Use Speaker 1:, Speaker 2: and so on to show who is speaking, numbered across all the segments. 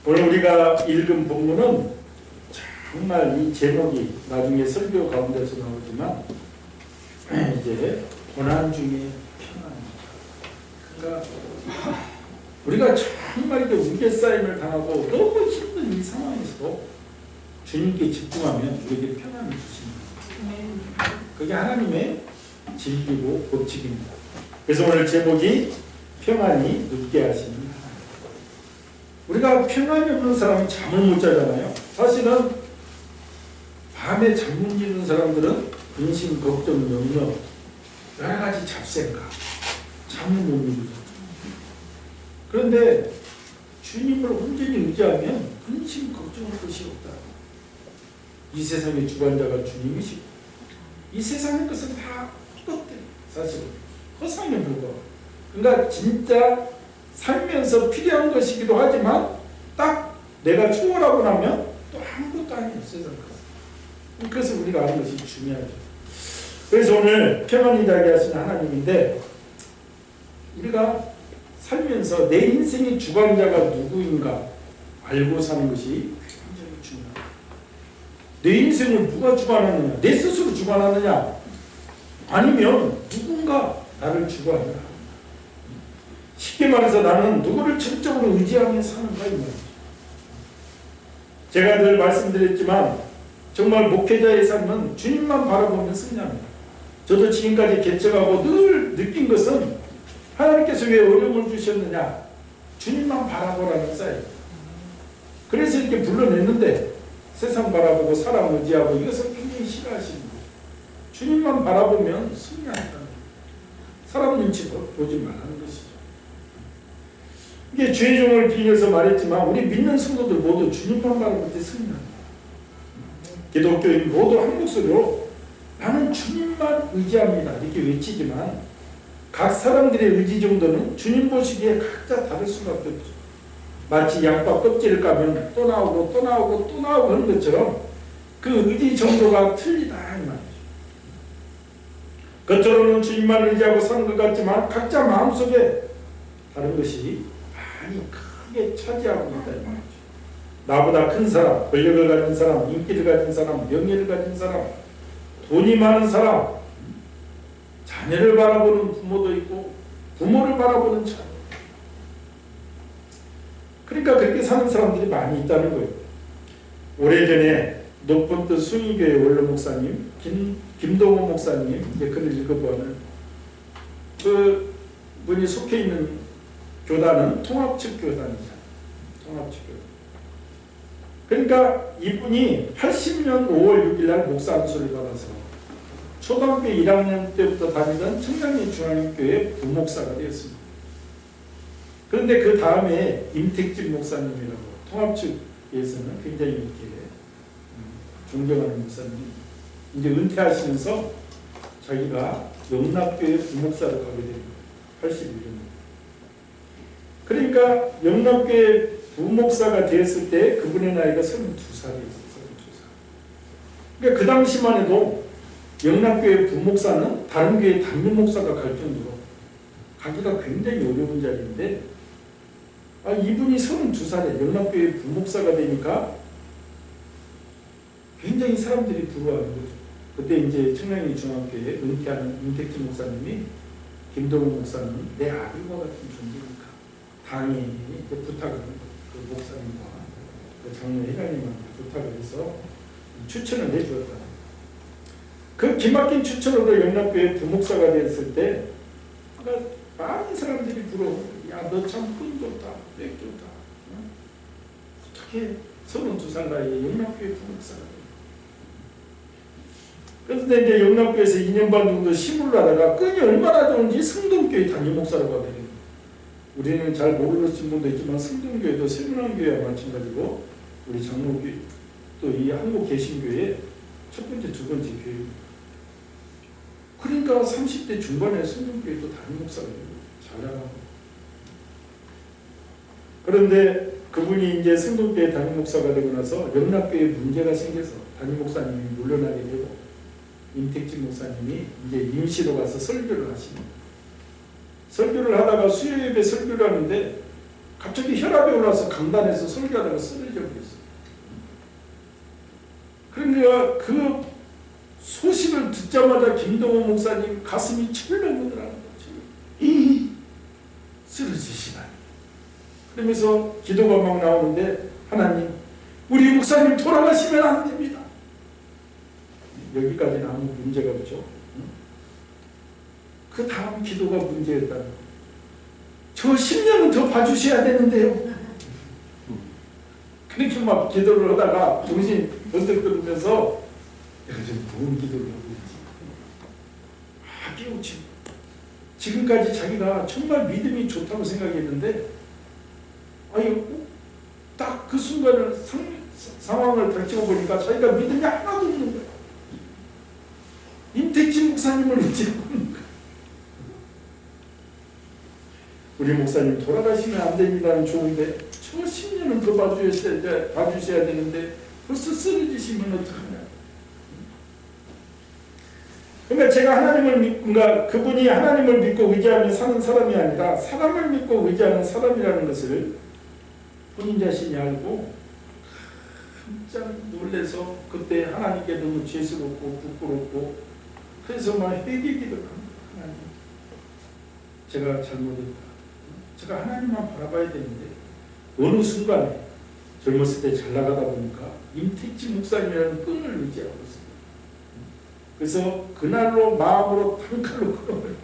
Speaker 1: 오늘 우리가 읽은 본문은 정말 이 제목이 나중에 설교 가운데서 나오지만 이제 고난 중에 평안입니다. 그러니까 우리가 정말 이렇게 우겨싸임을 당하고 너무 힘든 이 상황에서도 주님께 집중하면 우리에게 평안을 주십니다. 그게 하나님의 진리고 법칙입니다. 그래서 오늘 제목이 평안이 눕게 하시는 하나님. 우리가 평안이 없는 사람은 잠을 못 자잖아요. 사실은 밤에 잠 못 이루는 사람들은 근심, 걱정, 염려, 여러 가지 잡생각, 잠을 못 이루죠. 그런데 주님을 온전히 의지하면 근심, 걱정할 것이 없다. 이 세상의 주관자가 주님이시고 이 세상의 것은 다 헛것들, 사실은 허상에 불과하고. 그러니까 진짜 살면서 필요한 것이기도 하지만 딱 내가 초월하고 나면 또 아무것도 아니에요. 세상 것. 그래서 우리가 아는 것이 중요하죠. 그래서 오늘 평안이 되게 하신 하나님인데 우리가 살면서 내 인생의 주관자가 누구인가 알고 사는 것이 굉장히 중요합니다. 내 인생을 누가 주관하느냐? 내 스스로 주관하느냐? 아니면 누군가 나를 주관하느냐? 쉽게 말해서 나는 누구를 전적으로 의지하며 사는가 이 말이죠. 제가 늘 말씀드렸지만 정말 목회자의 삶은 주님만 바라보면 승리합니다. 저도 지금까지 개척하고 늘 느낀 것은 하나님께서 왜 어려움을 주셨느냐? 주님만 바라보라는 사이에요. 그래서 이렇게 불러냈는데 세상 바라보고 사람 의지하고 이것을 굉장히 싫어하시는 거예요. 주님만 바라보면 승리한다는 거예요. 사람 눈치 보지 말라는 것이죠. 이게 주의 종을 빌려서 말했지만 우리 믿는 성도들 모두 주님만 바라볼 때 승리합니다. 기독교인 모두 한 목소리로 나는 주님만 의지합니다 이렇게 외치지만 각 사람들의 의지 정도는 주님 보시기에 각자 다를 수밖에 없죠. 마치 양파 껍질을 까면 또 나오고 또 나오고 또 나오고 하는 것처럼 그 의지 정도가 틀리다 이 말이죠. 겉으로는 주님만 의지하고 사는 것 같지만 각자 마음속에 다른 것이 많이 크게 차지하고 있다 이 말이죠. 나보다 큰 사람, 권력을 가진 사람, 인기를 가진 사람, 명예를 가진 사람, 돈이 많은 사람, 자녀를 바라보는 부모도 있고 부모를 바라보는 자녀. 그러니까 그렇게 사는 사람들이 많이 있다는 거예요. 오래전에 높은 뜻 숭의교회 원로 목사님 김동호 목사님 이제 글을 읽어보면 그 분이 속해 있는 교단은 통합측 교단이죠. 통합측 교단. 그러니까 이분이 80년 5월 6일 날 목사 안수를 받아서 초등학교 1학년 때부터 다니던 청량리 중앙교회 부목사가 되었습니다. 그런데 그 다음에 임택진 목사님이라고 통합측에서는 굉장히 이렇게 존경하는 목사님이 이제 은퇴하시면서 자기가 영락교회 부목사로 가게 됩니다. 81년. 그러니까 영락교회 부목사가 되었을 때 그분의 나이가 32살이었어요. 32살. 그러니까 그 당시만 해도 영락교회 부목사는 다른 교회 담임 목사가 갈 정도로 가기가 굉장히 어려운 자리인데 이분이 32살에 영락교회 부목사가 되니까 굉장히 사람들이 부러워하는 거죠. 그때 이제 청량리 중앙교회 은퇴하는 임택진 목사님이 김동훈 목사는 내 아들과 같은 존재니까 당연히 부탁을 하는 거예요. 그 목사님과 그 장로 회장님한테 부탁을 해서 추천을 해주었다. 그 기막힌 추천으로 영락교회 부목사가 됐을 때 많은 사람들이 부러워. 야, 너 참 끈 좋다, 백 좋다. 어떻게 32살 나이에 영락교회 부목사가 돼? 그런데 이제 영락교회에서 2년 반 정도 시무를 하다가 끈이 얼마나 좋은지 성동교회 담임 목사로 가게 됩니다. 우리는 잘 모르는 분도 있지만 성동교회도 세문안교회와 마찬가지고 우리 장로교회 또 이 한국 개신교회 첫 번째, 두 번째 교회입니다. 그러니까 30대 중반에 성동교회도 담임 목사가 잘 나가고 그런데 그분이 이제 성동교회 담임 목사가 되고 나서 영락교회에 문제가 생겨서 담임 목사님이 물러나게 되고 임택진 목사님이 이제 임시로 가서 설교를 하십니다. 설교를 하다가 수요예배 설교를 하는데 갑자기 혈압이 올라서 강단에서 설교하다가 쓰러져 버렸어요. 그러니까 그 소식을 듣자마자 김동호 목사님 가슴이 철렁거리더라는 거죠. 쓰러지시다니. 그러면서 기도가 막 나오는데 하나님, 우리 목사님 돌아가시면 안 됩니다. 여기까지는 아무 문제가 없죠. 그 다음 기도가 문제였다는 거예요. 저 10년은 더 봐주셔야 되는데요. 그렇게 막 기도를 하다가 정신이 번뜩 들면서 내가 지금 무슨 기도를 하고 있지? 깨우치. 지금까지 자기가 정말 믿음이 좋다고 생각했는데 딱 그 순간을 상황을 닥치고 보니까 자기가 믿음이 하나도 없는 거예요. 임택진 목사님을 의지하고 있는 거예요. 우리 목사님 돌아가시면 안 됩니다는 좋은데 저 10년은 더 봐주셔야 되는데 벌써 쓰러지시면 어떡하냐. 그러니까 제가 하나님을 믿고, 그러니까 그분이 하나님을 믿고 의지하며 사는 사람이 아니라 사람을 믿고 의지하는 사람이라는 것을 본인 자신이 알고 깜짝 놀라서 그때 하나님께 너무 죄스럽고 부끄럽고 그래서 막 회개기도 하나님, 제가 잘못했다. 제가 하나님만 바라봐야 되는데 어느 순간에 젊었을 때 잘 나가다 보니까 임택지 목사님이라는 끈을 의지하고 있습니다. 그래서 그날로 마음으로 단칼로 끊어버려.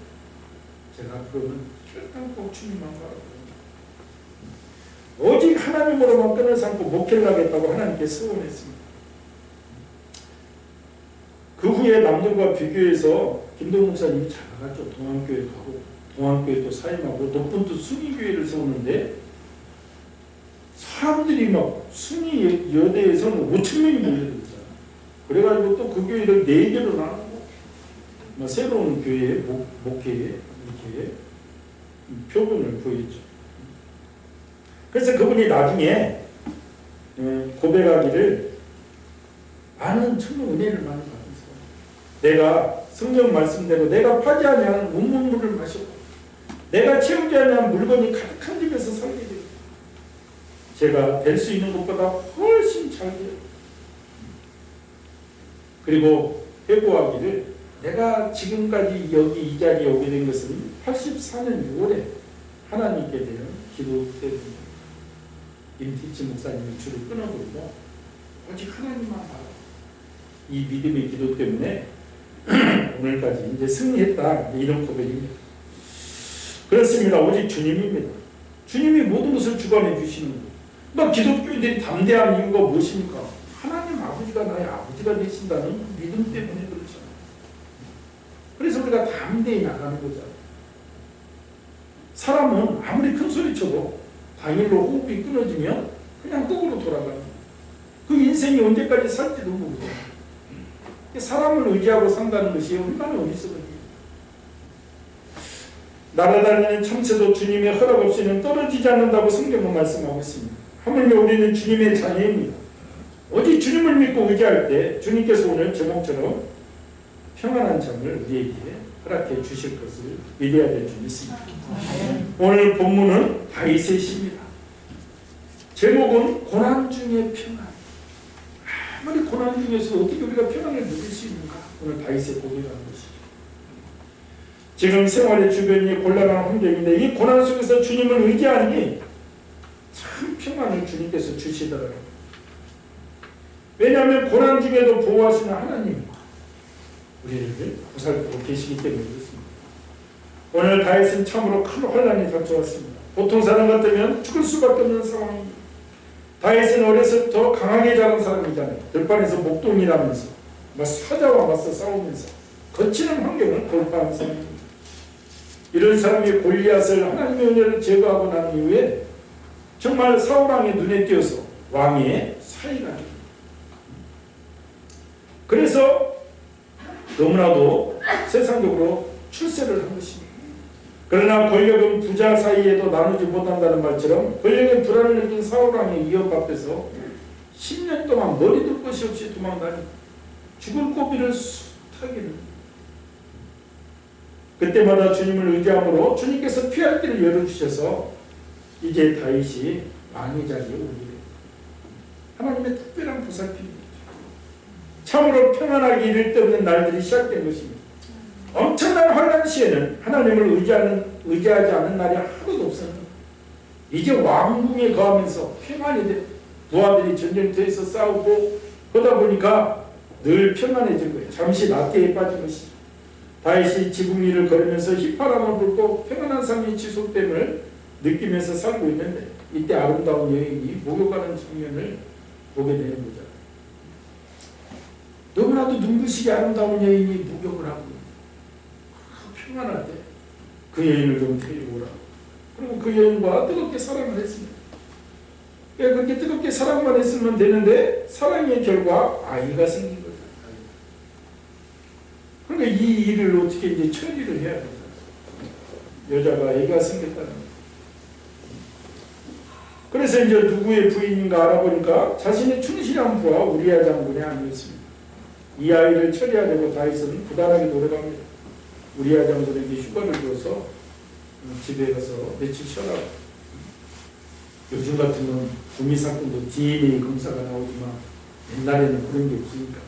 Speaker 1: 제가 그러면 결단코 주님만 바라보고 오직 하나님으로만 끈을 삼고 목회를 하겠다고 하나님께 서원했습니다. 그 후에 남들과 비교해서 김동욱 목사님이 잘 나갔죠. 동안교회 가고 동안교회 또 사임하고 높은 또 순위교회를 세우는데 사람들이 막 순위 여대에서는 5,000명이 모여들었잖아요. 그래가지고 또 그 교회를 4개로 나누고 새로운 교회에 목회에 이렇게 표본을 보였죠. 그래서 그분이 나중에 고백하기를 많은 천국 은혜를 많이 받으세요. 내가 성경 말씀대로 내가 파지 아니하는 운문물을 마시고 내가 채우지 아니하는 물건이 가득한 집에서 살게 되고 제가 될 수 있는 것보다 훨씬 잘 돼요. 그리고 회고하기를 내가 지금까지 여기 이 자리에 오게 된 것은 84년 6월에 하나님께 대한 기도 때문에 임택진 목사님이 줄을 끊어버리고 오직 하나님만 바라고 이 믿음의 기도 때문에 오늘까지 이제 승리했다. 이런 고백입니다. 그렇습니다. 오직 주님입니다. 주님이 모든 것을 주관해 주시는 거예요. 기독교인들이 담대한 이유가 무엇입니까? 하나님 아버지가 나의 아버지가 되신다는 믿음 때문에 그렇잖아요. 그래서 우리가 담대히 나가는 거잖아요. 사람은 아무리 큰 소리 쳐도 당일로 호흡이 끊어지면 그냥 흙으로 돌아가는 거예요. 그 인생이 언제까지 살지도 모르고 사람을 의지하고 산다는 것이 얼마나 어리석은지. 날아다니는 참새도 주님의 허락 없이는 떨어지지 않는다고 성경은 말씀하고 있습니다. 하물며 우리는 주님의 자녀입니다. 오직 주님을 믿고 의지할 때 주님께서 오늘 제목처럼 평안한 잠을 우리에게 허락해 주실 것을 믿어야 될 줄 믿습니다. 오늘 본문은 다윗의 시입니다. 제목은 고난 중의 평안. 아무리 고난 중에서 어떻게 우리가 평안을 누릴 수 있는가? 오늘 다윗의 고백하는 것이죠. 지금 생활의 주변이 곤란한 환경인데 이 고난 속에서 주님을 의지하니 참 평안을 주님께서 주시더라고요. 왜냐하면 고난 중에도 보호하시는 하나님 우리를 보살피고 계시기 때문에 그렇습니다. 오늘 다윗은 참으로 큰 혼란이 닥쳐왔습니다. 보통 사람 같으면 죽을 수밖에 없는 상황입니다. 다윗은 어려서부터 강하게 자란 사람이잖아요. 들판에서 목동이라면서 사자와 맞서 싸우면서 거치는 환경을 돌파한 사람입니다. 이런 사람이 골리앗을 하나님의 은혜를 제거하고 난 이후에 정말 사울왕의 눈에 띄어서 왕의 사위가 됩니다. 그래서 너무나도 세상적으로 출세를 한 것입니다. 그러나 권력은 부자 사이에도 나누지 못한다는 말처럼 권력의 불안을 느낀 사울왕의 위협 앞에서 10년 동안 머리 둘 것이 없이 도망다니 죽을 고비를 숱하게 됩니다. 그때마다 주님을 의지함으로 주님께서 피할 길을 열어주셔서 이제 다윗이 왕의 자리에 오르게 됩니다. 하나님의 특별한 보살핌입니다. 참으로 평안하기 이를 데 없는 날들이 시작된 것입니다. 엄청난 환난 시에는 하나님을 의지하지 않는 날이 하루도 없었는데 이제 왕궁에 거하면서 평안이 돼 부하들이 전쟁터에서 싸우고 그러다 보니까 늘 평안해진 거예요. 잠시 나태에 빠진 것이죠. 다윗이 지붕 위를 걸으면서 휘파람을 불고 평안한 삶이 지속됨을 느끼면서 살고 있는데 이때 아름다운 여인이 목욕하는 장면을 보게 되는 거죠. 너무나도 눈부시게 아름다운 여인이 목욕을 하고 평안할 때 그 여인을 좀 데리고 오라. 그리고 그 여인과 뜨겁게 사랑을 했습니다. 그렇게 뜨겁게 사랑만 했으면 되는데 사랑의 결과 아이가 생긴 거죠. 그러니까 이 일을 어떻게 이제 처리를 해야 되죠. 여자가 아이가 생겼다는 거예요. 그래서 이제 누구의 부인인가 알아보니까 자신의 충실한 부하 우리야 장군의 아니었습니다. 이 아이를 처리하려고 다윗은 부단하게 노력합니다. 우리야 장군에게 휴가를 줘서 집에 가서 며칠 쉬어라. 요즘 같으면 구미 사건도 DNA 검사가 나오지만 옛날에는 그런 게 없으니까.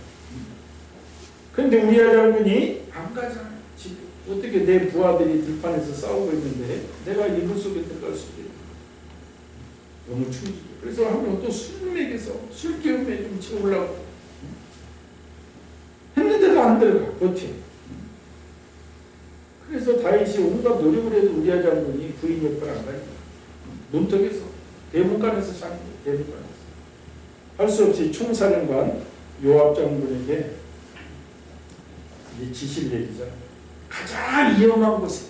Speaker 1: 그런데 우리야 장군이 안 가잖아요. 집에. 어떻게 내 부하들이 들판에서 싸우고 있는데 내가 이불 속에 들어갈 수도 있고. 너무 충격이에요. 그래서 한번 또 술 먹여서 술 기운에 좀 채우려고 했는데도 안 들어가. 버텨. 그래서 다윗이 온갖 노력을 해도 우리야 장군이 부인 옆을 안 가니까 문턱에서 대문간에서 자는 거예요. 대문간에서 할 수 없이 총사령관 요압 장군에게 지시를 내리잖아요. 가장 위험한 곳에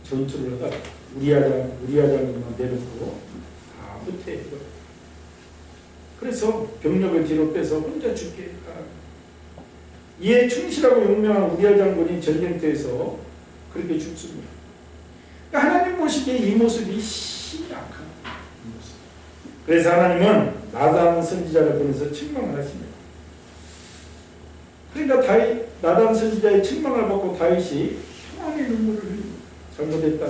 Speaker 1: 전투를 하다가 우리야 장군만 내놓고 다 후퇴해. 그래서 병력을 뒤로 빼서 혼자 죽게 하라. 이에 충실하고 용맹한 우리야 장군이 전쟁터에서 그렇게 죽습니다. 그러니까 하나님 보시기에 이 모습이 심각한 모습. 그래서 하나님은 나단 선지자를 보내서 책망을 하십니다. 그러니까 나단 선지자의 책망을 받고 다윗이 평안의 눈물을 흘립니다. 잘못했다.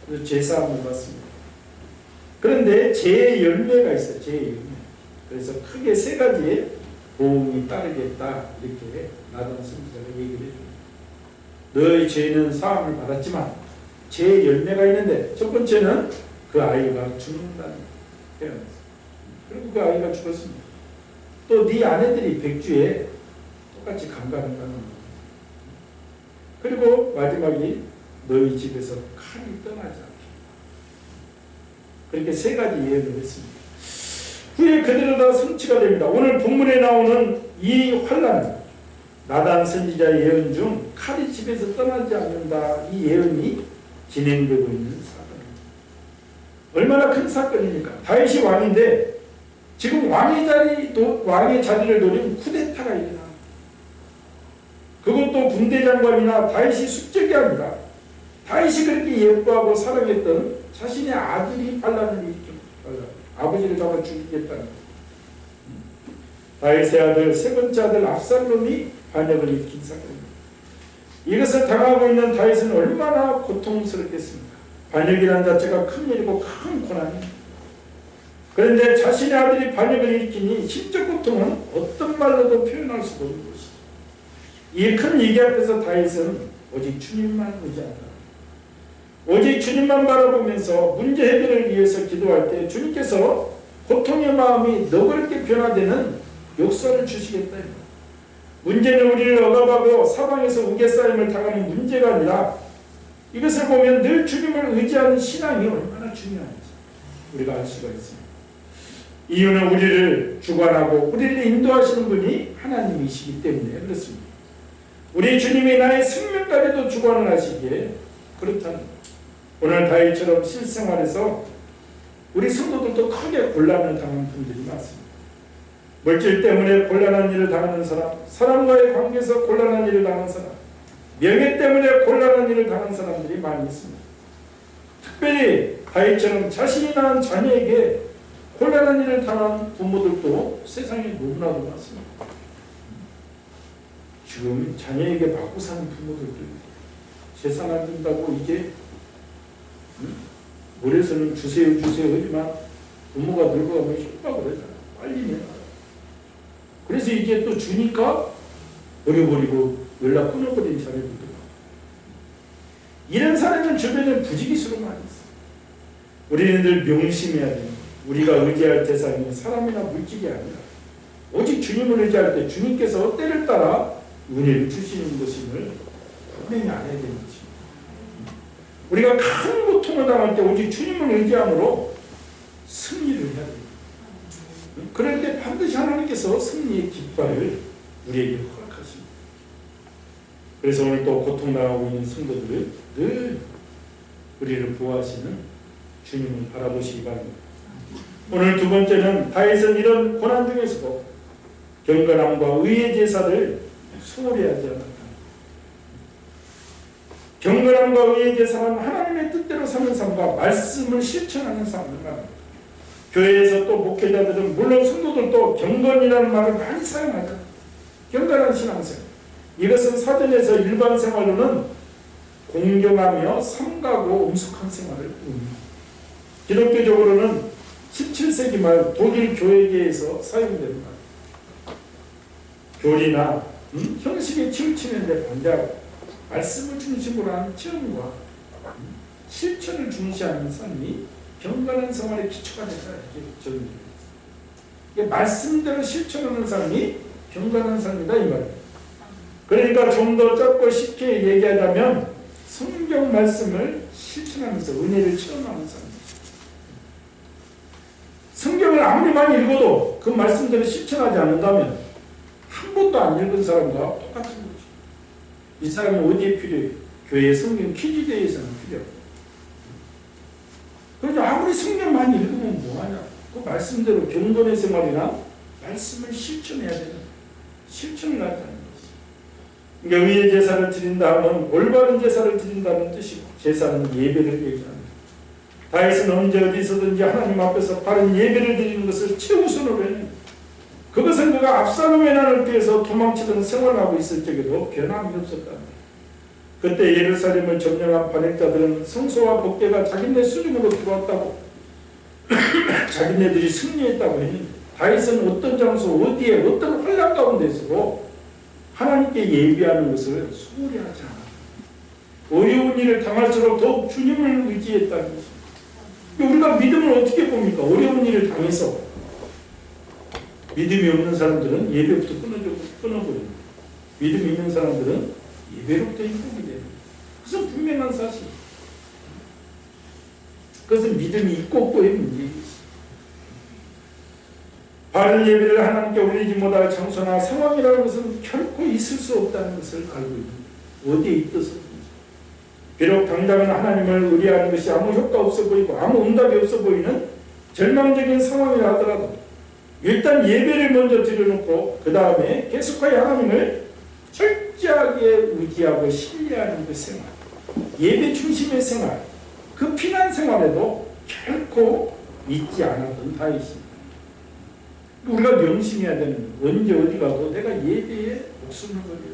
Speaker 1: 그래서 죄사함을 받습니다. 그런데 죄의 열매가 있어요. 죄의 열매. 그래서 크게 세 가지의 보응이 따르겠다. 이렇게 나단 선지자가 얘기를 해줍니다. 너의 죄는 사함을 받았지만 죄의 열매가 있는데 첫 번째는 그 아이가 죽는다는 표현이었어요. 그리고 그 아이가 죽었습니다. 또 네 아내들이 백주에 똑같이 강간을 당한 거예요. 그리고 마지막이 너희 집에서 칼이 떠나지 않게. 그렇게 세 가지 예언을 했습니다. 후에 그대로 다 성취가 됩니다. 오늘 본문에 나오는 이 환난, 나단 선지자의 예언 중 칼이 집에서 떠나지 않는다. 이 예언이 진행되고 있는 사건입니다. 얼마나 큰 사건입니까? 다윗이 왕인데 지금 왕의 자리를 노린 쿠데타가 일어납니다. 그것도 군대 장관이나 다윗이 숙적이 아니라 다윗이 그렇게 예뻐하고 사랑했던 자신의 아들이 반란을 일으킵니다. 아버지를 잡아 죽이겠다는 거예요. 다윗의 아들, 세 번째 아들 압살롬이 반역을 일으킨 사건입니다. 이것을 당하고 있는 다윗은 얼마나 고통스럽겠습니까? 반역이라는 자체가 큰 일이고 큰 고난입니다. 그런데 자신의 아들이 반역을 일으키니 심적 고통은 어떤 말로도 표현할 수가 없는 것이죠. 이 큰 위기 앞에서 다윗은 오직 주님만 의지한다. 오직 주님만 바라보면서 문제 해결을 위해서 기도할 때 주님께서 고통의 마음이 너그럽게 변화되는 역사를 주시겠다. 문제는 우리를 억압하고 사방에서 우겨싸임을 당하는 문제가 아니라 이것을 보면 늘 주님을 의지하는 신앙이 얼마나 중요한지 우리가 알 수가 있습니다. 이유는 우리를 주관하고 우리를 인도하시는 분이 하나님이시기 때문에 그렇습니다. 우리 주님이 나의 생명까지도 주관을 하시기에 그렇다는 것. 오늘 다윗처럼 실생활에서 우리 성도들도 크게 곤란을 당하는 분들이 많습니다. 물질 때문에 곤란한 일을 당하는 사람, 사람과의 관계에서 곤란한 일을 당하는 사람, 명예 때문에 곤란한 일을 당하는 사람들이 많이 있습니다. 특별히 다윗처럼 자신이 낳은 자녀에게 곤란한 일을 당한 부모들도 세상에 너무나도 많습니다. 지금 자녀에게 받고 사는 부모들도 세상 안 된다고 이제 물에서는 주세요 주세요 하지만 부모가 늙어가면 협박을 하잖아. 빨리 내놔. 그래서 이제 또 주니까 버려버리고 연락 끊어버린 사례도 있고. 이런 사례는 주변에 부지기수로 많이 있어. 우리는 늘 명심해야 됩니다. 우리가 의지할 대상이 사람이나 물질이 아니라 오직 주님을 의지할 때 주님께서 때를 따라 은혜를 주시는 것임을 분명히 알아야 되는 것입니다. 우리가 큰 고통을 당할 때 오직 주님을 의지함으로 승리를 해야 됩니다. 그럴 때 반드시 하나님께서 승리의 깃발을 우리에게 허락하십니다. 그래서 오늘 또 고통당하고 있는 성도들은 늘 우리를 보호하시는 주님을 바라보시기 바랍니다. 오늘 두 번째는 다윗은 이런 고난 중에서도 경건함과 의의 제사를 소홀히 하지 않았다. 경건함과 의의 제사는 하나님의 뜻대로 사는 삶과 말씀을 실천하는 삶을 말합니다. 교회에서 또 목회자들은 물론 성도들도 경건이라는 말을 많이 사용하죠. 경건한 신앙생활. 이것은 사전에서 일반 생활로는 공경하며 삼가고 엄숙한 생활을 의미합니다. 기독교적으로는 17세기 말 독일 교회계에서 사용되는 말. 교리나 형식에 치우치는 데 반대하고 말씀을 중심으로 하는 체험과 실천을 중시하는 삶이 경건한 생활의 기초가 된다. 이게 적용됩니다. 이게 말씀대로 실천하는 삶이 경건한 삶이다 이 말입니다. 그러니까 좀 더 짧고 쉽게 얘기하자면 성경 말씀을 실천하면서 은혜를 체험하는 삶. 성경을 아무리 많이 읽어도 그 말씀대로 실천하지 않는다면 한 번도 안 읽은 사람과 똑같은 거죠. 이 사람은 어디에 필요해요? 교회 성경 퀴즈대회에서는 필요해요. 그래서 아무리 성경 많이 읽으면 뭐하냐? 그 말씀대로 경건의 생활이나 말씀을 실천해야 되는 실천을 하자는 것이죠. 그러니까 의의 제사를 드린다 하면 올바른 제사를 드린다는 뜻이고 제사는 예배를 얘기합니다. 다윗은 언제 어디서든지 하나님 앞에서 바른 예배를 드리는 것을 최우선으로 했는데 그것은 그가 압살롬의 난을 피해서 도망치던 생활하고 있을 적에도 변함이 없었다. 그때 예루살렘을 점령한 반역자들은 성소와 법궤가 자기네 수중으로 들어왔다고 자기네들이 승리했다고 했는데 다윗은 어떤 장소 어디에 어떤 환란 가운데서도 하나님께 예배하는 것을 소홀히 하지 않았다. 어려운 일을 당할수록 더욱 주님을 의지했다는 것입니다. 우리가 믿음을 어떻게 봅니까? 어려운 일을 당해서 믿음이 없는 사람들은 예배부터 끊어버립니다. 믿음이 있는 사람들은 예배로부터 행복이 됩니다. 그것은 분명한 사실. 그것은 믿음이 있고 없고의 문제입니다. 바른 예배를 하나님께 올리지 못할 장소나 상황이라는 것은 결코 있을 수 없다는 것을 알고 있습니다. 어디에 있어서 비록 당장은 하나님을 의뢰하는 것이 아무 효과 없어 보이고 아무 응답이 없어 보이는 절망적인 상황이라 하더라도 일단 예배를 먼저 드려놓고 그 다음에 계속하여 하나님을 철저하게 의지하고 신뢰하는 그 생활, 예배 중심의 생활, 그 피난 생활에도 결코 잊지 않았던 다윗입니다. 우리가 명심해야 되는 언제 어디 가도 내가 예배에 목숨을 걸어요.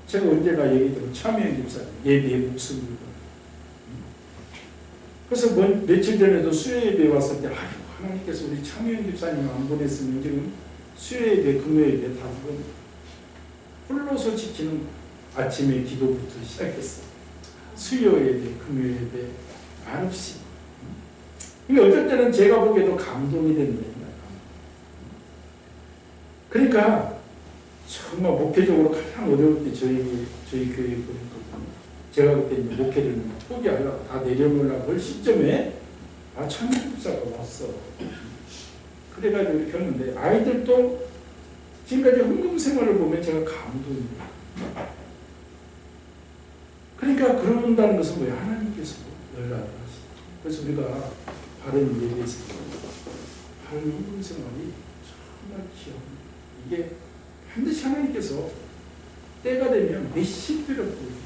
Speaker 1: 제가 언제나 얘기했던 차미영 집사님 예배에 목숨을 걸어요. 그래서 며칠 전에도 수요예배에 왔을 때 하나님께서 우리 차미영 집사님 안 보냈으면 지금 수요예배, 금요예배 다 홀로서 지키는 아침에 기도부터 시작했어. 수요예배, 금요예배 말없이. 그러니까 어떨 때는 제가 보기에도 감동이 되는 거예요. 그러니까 정말 목회적으로 가장 어려울 때 저희 교회에 보니까 제가 그때 목회를 포기하려고 다 내려놓으려고 할 시점에 차미영 집사가 왔어. 그래가지고 이렇게 하는데 아이들도 지금까지 헌금 생활을 보면 제가 감동입니다. 그러니까 그런다는 것은 뭐예요? 하나님께서 연락을 하시죠. 그래서 우리가 바른 예배에서 바른 헌금 생활이 정말 귀합니다. 이게 반드시 하나님께서 때가 되면 메시지를 보여줍니다.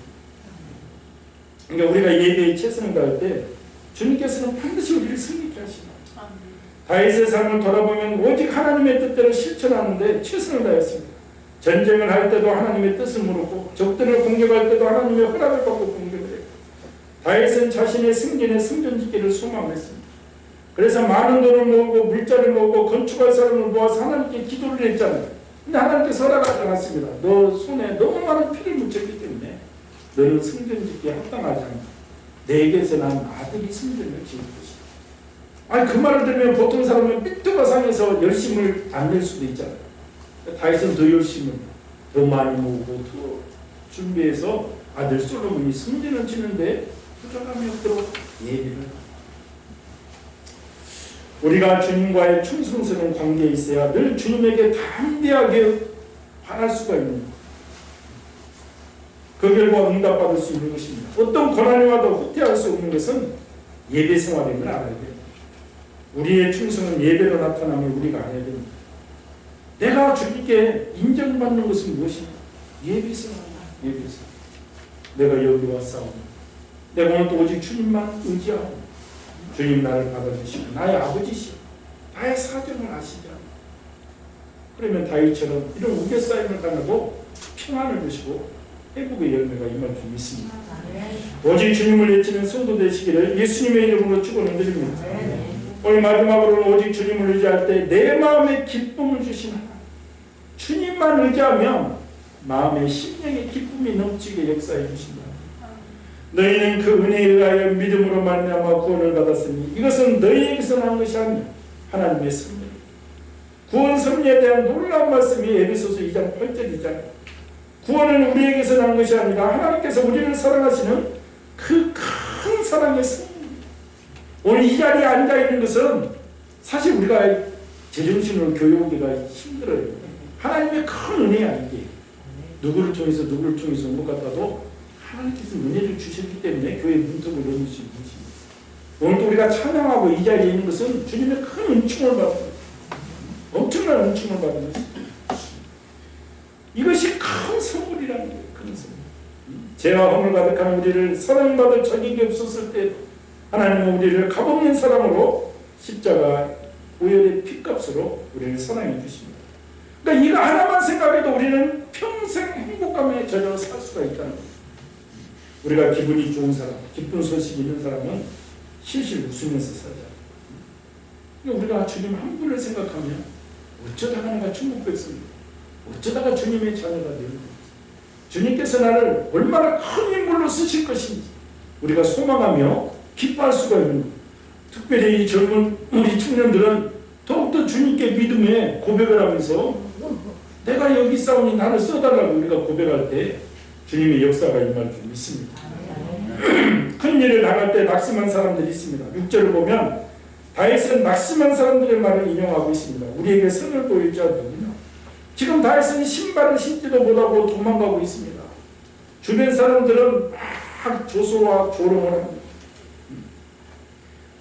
Speaker 1: 그러니까 우리가 예배에 최선을 다할 때 주님께서는 반드시 우리를 승리케 하십니다. 다윗의 삶을 돌아보면 오직 하나님의 뜻대로 실천하는데 최선을 다했습니다. 전쟁을 할 때도 하나님의 뜻을 물었고 적들을 공격할 때도 하나님의 허락을 받고 공격을 했고 다윗은 자신의 승진의 승전지기를 소망했습니다. 그래서 많은 돈을 모으고 물자를 모으고 건축할 사람을 모아서 하나님께 기도를 했잖아요. 근데 하나님께서 허락하지 않았습니다. 너 손에 너무 많은 피를 묻혔기 때문에 너는 승전짓기에 합당하지 않다. 내게서 난 아들이 승전을 지을 것이다. 아니 그 말을 들으면 보통 사람은 삐뚤어 상해서 열심을 안 낼 수도 있잖아요. 다윗은 더 열심을 더 많이 모으고 더 준비해서 아들 솔로몬이 승전을 지는데 부족함이 없도록 예비를 합니다. 우리가 주님과의 충성스러운 관계에 있어야 늘 주님에게 담대하게 바랄 수가 있는 것. 그 결과 응답받을 수 있는 것입니다. 어떤 고난이 와도 후퇴할 수 없는 것은 예배 생활임을 알아야 돼요. 우리의 충성은 예배로 나타나면 우리가 알아야 됩니다. 내가 주님께 인정받는 것은 무엇이냐? 예배 생활이야. 예배 생활. 내가 여기 왔사오니 내가 오늘 또 오직 주님만 의지하고 주님 나를 받아주시고 나의 아버지시오. 나의 사정을 아시죠. 그러면 다윗처럼 이런 우겨싸임을 당하고 평안을 주시고 회복의 열매가 임할 줄 믿습니다. 오직 주님을 외치는 성도 되시기를 예수님의 이름으로 축원드립니다. 오늘 마지막으로는 오직 주님을 의지할 때 내 마음에 기쁨을 주시는 하나님. 주님만 의지하면 마음의 심령의 기쁨이 넘치게 역사해 주신다. 너희는 그 은혜에 의하여 믿음으로 말미암아 구원을 받았으니 이것은 너희에게서 난 것이 아니라 하나님의 섭리. 구원 섭리에 대한 놀라운 말씀이 에베소서 2장 8절이잖아요. 구원은 우리에게서 난 것이 아니라 하나님께서 우리를 사랑하시는 그 큰 사랑의 섭리입니다. 오늘 이 자리에 앉아있는 것은 사실 우리가 제정신으로 교육하기가 힘들어요. 하나님의 큰 은혜야 이게. 누구를 통해서 온 것 같아도 하나님께서 은혜를 주셨기 때문에 교회 문턱을 넘을 수 있는 것입니다. 오늘도 우리가 찬양하고 이 자리에 있는 것은 주님의 큰 은총을 받는 것입니다. 엄청난 은총을 받는 것입니다. 이것이 큰 선물이라는 거예요. 큰 선물. 죄와 허물 가득한 우리를 사랑받을 자격이 없었을 때 하나님은 우리를 값없는 사랑으로 십자가 오열의 핏값으로 우리를 사랑해 주십니다. 그러니까 이거 하나만 생각해도 우리는 평생 행복감에 젖어 살 수가 있다는 거예요. 우리가 기분이 좋은 사람, 기쁜 소식이 있는 사람은 실실 웃으면서 살자. 우리가 주님 한 분을 생각하면 어쩌다가 내가 천국 백성이고 어쩌다가 주님의 자녀가 되는 거지. 주님께서 나를 얼마나 큰 인물로 쓰실 것인지 우리가 소망하며 기뻐할 수가 있는 거예요. 특별히 이 젊은 우리 청년들은 더욱더 주님께 믿음에 고백을 하면서 내가 여기 있사오니 나를 써달라고 우리가 고백할 때 주님의 역사가 임할 줄 믿습니다. 큰 일을 당할 때 낙심한 사람들이 있습니다. 6절을 보면 다윗은 낙심한 사람들의 말을 인용하고 있습니다. 우리에게 선을 보일 자 누구냐? 지금 다윗은 신발을 신지도 못하고 도망가고 있습니다. 주변 사람들은 막 조소와 조롱을 합니다.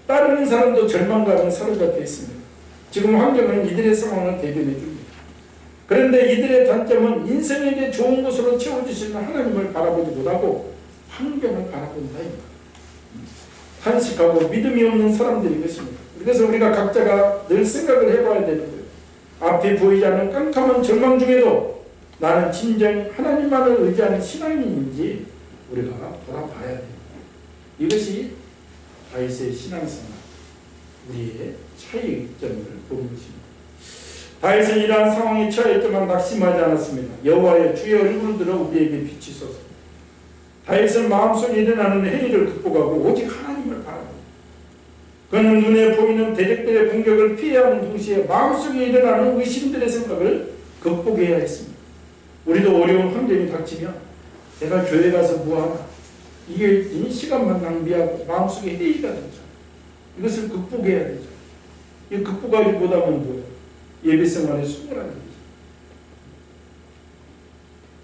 Speaker 1: 따르는 사람도 절망감에 사로잡혀 있습니다. 지금 환경은 이들의 상황을 대변해 줍니다. 그런데 이들의 단점은 인생에게 좋은 것으로 채워주시는 하나님을 바라보지 못하고 환경을 바라본다. 탄식하고 믿음이 없는 사람들이 것입니다. 그래서 우리가 각자가 늘 생각을 해봐야 되는 거예요. 앞에 보이지 않는 깜깜한 절망 중에도 나는 진정 하나님만을 의지하는 신앙인인지 우리가 돌아봐야 돼요. 이것이 다윗의 신앙생활, 우리의 차이점을 보는 것입니다. 다윗은 이러한 상황에 처했지만 낙심하지 않았습니다. 여호와의 주의 얼굴을 들어 우리에게 비치소서. 다윗은 마음속에 일어나는 행위를 극복하고 오직 하나님을 바라봅니다. 그는 눈에 보이는 대적들의 공격을 피해야 하는 동시에 마음속에 일어나는 의심들의 생각을 극복해야 했습니다. 우리도 어려운 환경이 닥치면 내가 교회 가서 뭐하나 이게 시간만 낭비하고 마음속에 회의가 되죠. 이것을 극복해야 되죠. 이 극복하기보다는 뭐예요? 예배생활에 수고라는 거죠.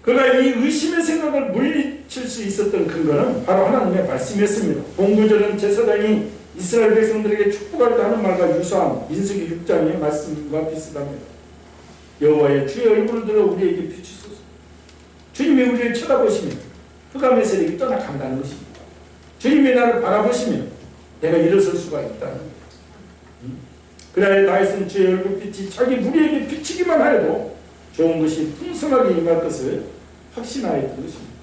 Speaker 1: 그가 이 의심의 생각을 물리칠 수 있었던 근거는 바로 하나님의 말씀이었습니다. 본구절은 제사장이 이스라엘 백성들에게 축복할 때 하는 말과 유사한 민수기 6장의 말씀과 비슷합니다. 여호와의 주의 얼굴을 들어 우리에게 비추소서. 주님이 우리를 쳐다보시면 흑암의 세력이 떠나간다는 것입니다. 주님이 나를 바라보시면 내가 일어설 수가 있다는 거예요. 그래야 다윗은 주의 얼굴빛이 자기 무리에게 비치기만 해도 좋은 것이 풍성하게 임할 것을 확신하였던 것입니다.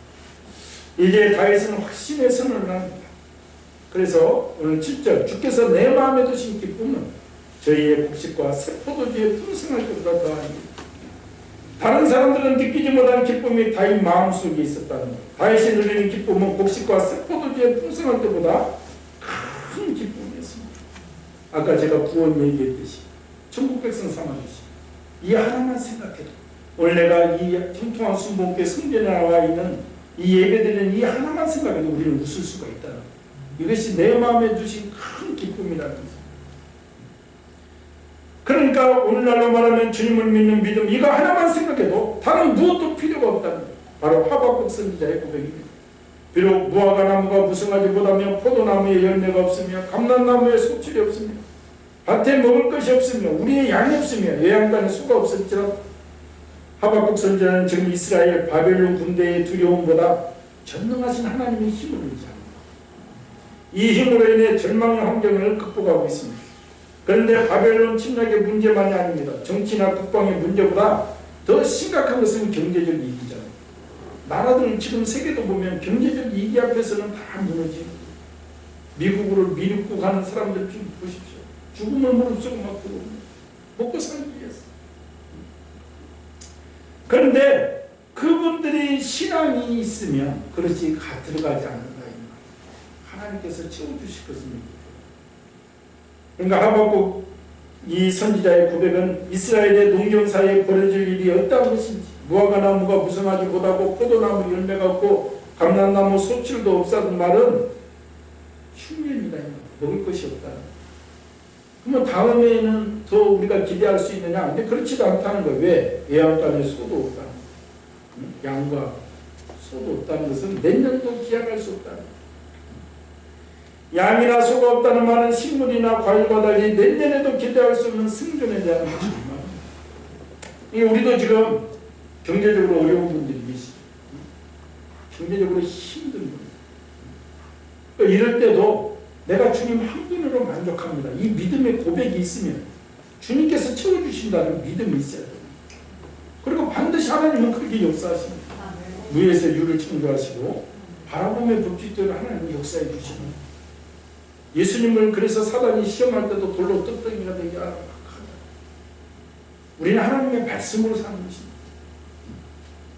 Speaker 1: 이제 다윗은 확신의 선언을 합니다. 그래서 오늘 7절 주께서 내 마음에 두신 기쁨은 저희의 곡식과 새 포도주의 풍성할 것보다 더하니 다른 사람들은 느끼지 못한 기쁨이 다윗 마음속에 있었다는 것. 다윗이 누리는 기쁨은 곡식과 새 포도주의 풍성할 때보다 큰 기쁨이었습니다. 아까 제가 구원 얘기했듯이 천국 백성 삼아주시 이 하나만 생각해도 오늘 내가 이 통통한 순복음교회 성전에 나와 있는 이 예배드리는 이 하나만 생각해도 우리는 웃을 수가 있다는 것. 이것이 내 마음에 주신 큰 기쁨이라는 것입니다. 그러니까 오늘날로 말하면 주님을 믿는 믿음 이거 하나만 생각해도 다른 무엇도 필요가 없다는 거예요. 바로 하박국 선지자의 고백입니다. 비록 무화과 나무가 무성하지 못하며 포도나무에 열매가 없으며 감람나무에 소출이 없으며 밭에 먹을 것이 없으며 우리의 양이 없으며 외양간에 수가 없을지라도 하박국 선지자는 지금 이스라엘 바벨론 군대의 두려움보다 전능하신 하나님의 힘을 의지합니다. 이 힘으로 인해 절망의 환경을 극복하고 있습니다. 그런데 바벨론 침략의 문제만이 아닙니다. 정치나 국방의 문제보다 더 심각한 것은 경제적 이익이잖아요. 나라들 지금 세계도 보면 경제적 이익 앞에서는 다 무너지고 미국으로 미륵국 가는 사람들 좀 보십시오. 죽음을 무릅쓰고 막 먹고 살기 위해서. 그런데 그분들이 신앙이 있으면 그렇지 들어가지 않는다. 하나님께서 채워주실 것입니다. 그러니까 하박국 이 선지자의 고백은 이스라엘의 농경사에 벌어질 일이 어떤 것인지 무화과 나무가 무성하지 못하고 포도나무 열매가 없고 감람나무 소출도 없다는 말은 흉년이다. 먹을 것이 없다. 그러면 다음에는 더 우리가 기대할 수 있느냐? 근데 그렇지도 않다는 거예요. 왜? 외양간에 소도 없다. 양과 소도 없다는 것은 내년도 기약할 수 없다는 거예요. 양이나 소가 없다는 말은 식물이나 과일과 달리 내년에도 기대할 수 없는 생존에 대한 것입니다. 우리도 지금 경제적으로 어려운 분들이 계시죠. 경제적으로 힘든 분들. 이럴 때도 내가 주님 한 분으로 만족합니다. 이 믿음의 고백이 있으면 주님께서 채워주신다는 믿음이 있어야 됩니다. 그리고 반드시 하나님은 그렇게 역사하십니다. 무에서 유를 창조하시고 바라보면 법칙대로 하나님은 역사해 주십니다. 예수님을 그래서 사단이 시험할 때도 돌로 떡덩이가 되게 하라. 우리는 하나님의 말씀으로 사는 것입니다.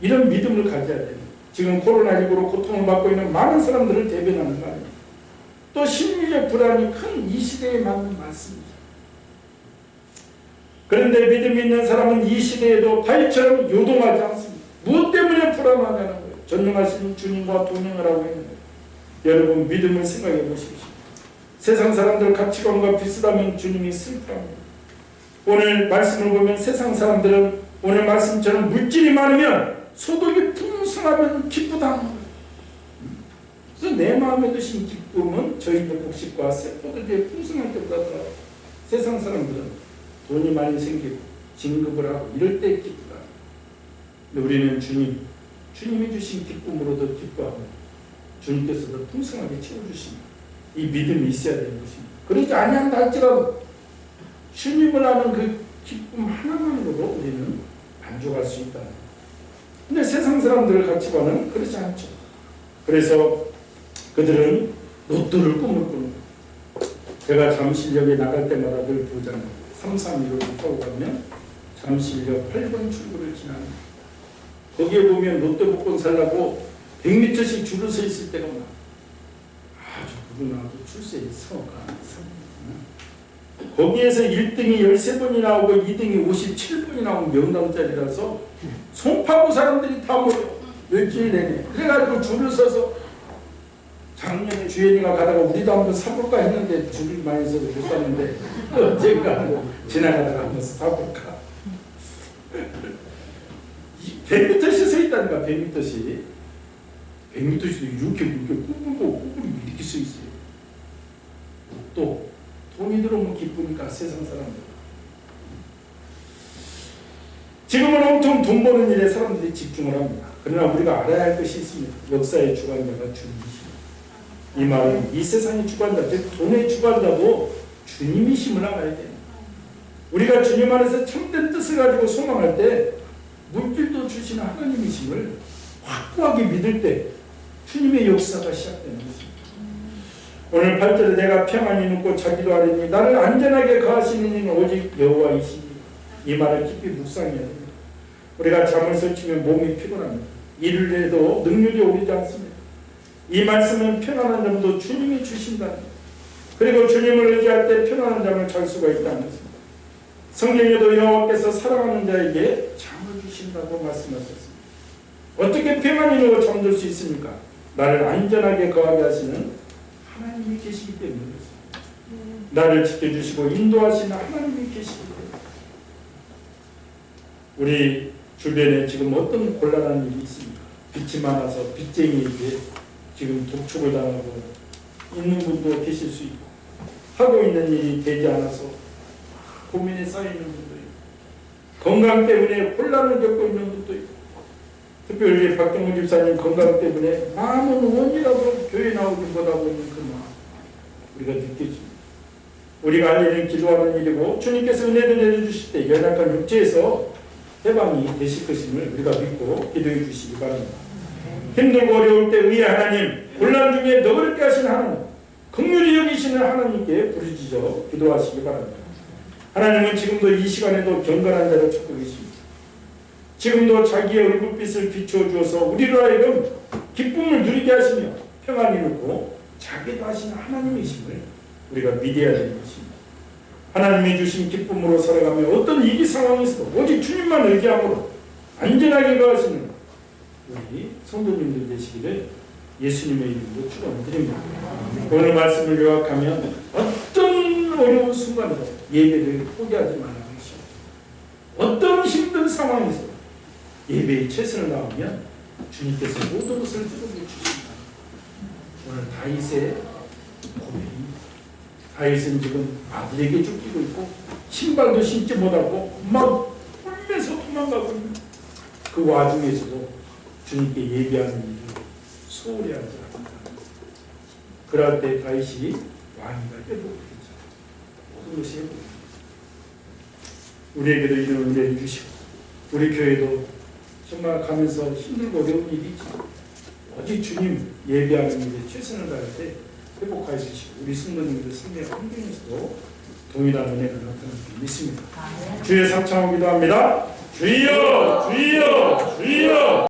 Speaker 1: 이런 믿음을 가져야 됩니다. 지금 코로나19로 고통을 받고 있는 많은 사람들을 대변하는 말입니다. 또 심리적 불안이 큰 이 시대에 맞는 말씀입니다. 그런데 믿음 있는 사람은 이 시대에도 다윗처럼 요동하지 않습니다. 무엇 때문에 불안하냐는 거예요. 전능하신 주님과 동행을 하고 있는 거예요. 여러분 믿음을 생각해 보십시오. 세상 사람들 가치관과 비슷하면 주님이 슬퍼합니다. 오늘 말씀을 보면 세상 사람들은 오늘 말씀처럼 물질이 많으면 소득이 풍성하면 기쁘다는 거예요. 그래서 내 마음에 드신 기쁨은 저희의 곡식과 새 포도주의 풍성할 때보다 더 세상 사람들은 돈이 많이 생기고 진급을 하고 이럴 때 기쁘다. 근데 우리는 주님이 주신 기쁨으로 더 기뻐하고 주님께서 더 풍성하게 채워주십니다. 이 믿음이 있어야 되는 것입니다. 그러지 아니한다 할지라도 주님을 아는 그 기쁨 하나만으로도 우리는 만족할 수 있다. 근데 세상 사람들의 가치관은 그렇지 않죠. 그래서 그들은 로또를 꿈을 꾸는 거예요. 제가 잠실역에 나갈 때마다 늘 보잖아요. 331호를 타고 가면 잠실역 8번 출구를 지나는 거기에 보면 로또 복권 살라고 100m씩 줄을 서 있을 때가 많아요. 누구나도 출세해서 거기에서 1등이 13번이 나오고 2등이 57번이 나오고 명당짜리라서 송파구 사람들이 다 모여 일주일 내내 그래가지고 줄을 서서 작년에 주연이가 가다가 우리도 한번 사볼까 했는데 줄을 많이 서서 못 샀는데 언젠가 지나가다가 한번 사볼까 100m씩 서 있다니까. 100m씩 100m씩 이렇게 꾸꾸꾸꾸꾸 이렇게 서 있어요. 또 돈이 들어오면 기쁘니까 세상 사람들. 지금은 온통 돈 버는 일에 사람들이 집중을 합니다. 그러나 우리가 알아야 할 것이 있습니다. 역사의 주관자가 주님이십니다. 이 말은 이 세상의 주관자, 즉 돈의 주관자도 주님이심을 알아야 됩니다. 우리가 주님 안에서 참된 뜻을 가지고 소망할 때 물질도 주시는 하나님이심을 확고하게 믿을 때 주님의 역사가 시작되는 것입니다. 오늘 8절에 내가 평안히 눕고 자기도 하리니 나를 안전하게 거하시는 이는 오직 여호와이시니 이 말을 깊이 묵상해야 됩니다. 우리가 잠을 설치면 몸이 피곤합니다. 일을 해도 능률이 오르지 않습니다. 이 말씀은 편안한 잠도 주님이 주신다. 그리고 주님을 의지할 때 편안한 잠을 잘 수가 있다는 것입니다. 성경에도 여호와께서 사랑하는 자에게 잠을 주신다고 말씀하셨습니다. 어떻게 평안히 누워 잠들 수 있습니까? 나를 안전하게 거하게 하시는 하나님이 계시기 때문에 그렇습니다. 나를 지켜주시고 인도하시는 하나님이 계시기 때문에. 우리 주변에 지금 어떤 곤란한 일이 있습니까? 빚이 많아서 빚쟁이에게 지금 독촉을 당하고 있는 분도 계실 수 있고, 하고 있는 일이 되지 않아서 고민에 쌓이는 분도 있고, 건강 때문에 혼란을 겪고 있는 분도 있고, 특별히 박경문 집사님 건강 때문에 마음은 원이라도 교회 나오기 못하고 있는 그 마음 우리가 느껴집니다. 우리가 할 일은 기도하는 일이고 주님께서 은혜를 내려주실 때 연약한 육체에서 해방이 되실 것임을 우리가 믿고 기도해 주시기 바랍니다. 힘들고 어려울 때 의의 하나님, 곤란 중에 너그럽게 하시는 하나님, 긍휼히 여기시는 하나님께 부르짖어 기도하시기 바랍니다. 하나님은 지금도 이 시간에도 경건한 자를 찾고 계십니다. 지금도 자기의 얼굴빛을 비추어 주어서 우리로 하여금 기쁨을 누리게 하시며 평안히 누리고 자기도 하시는 하나님이심을 우리가 믿어야 되는 것입니다. 하나님이 주신 기쁨으로 살아가며 어떤 위기 상황에서도 오직 주님만 의지함으로 안전하게 거하시는 우리 성도님들 되시기를 예수님의 이름으로 축원드립니다. 오늘 말씀을 요약하면 어떤 어려운 순간에도 예배를 포기하지 말아야 하시고, 어떤 힘든 상황에서 예배에 최선을 다하면 주님께서 모든 것을 들어주십니다. 오늘 다윗의 고백입니다. 다윗은 지금 아들에게 쫓기고 있고 신발도 신지 못하고 막 울면서 도망가고 있는 그 와중에서도 주님께 예배하는 일을 소홀히 하지 않는다. 그럴 때 다윗이 왕위가 회복되죠. 모든 것이 회복됩니다. 우리에게도 이런 은혜를 주시고 우리 교회도 정말 가면서 힘들고 어려운 일이 있지만 오직 주님 예배하는 일에 최선을 다할 때 회복하여 주시고 우리 성도님들 승리의 환경에서도 동일한 은혜가 나타날 줄 믿습니다. 주의 삼창을 기도합니다. 주여 주여 주여.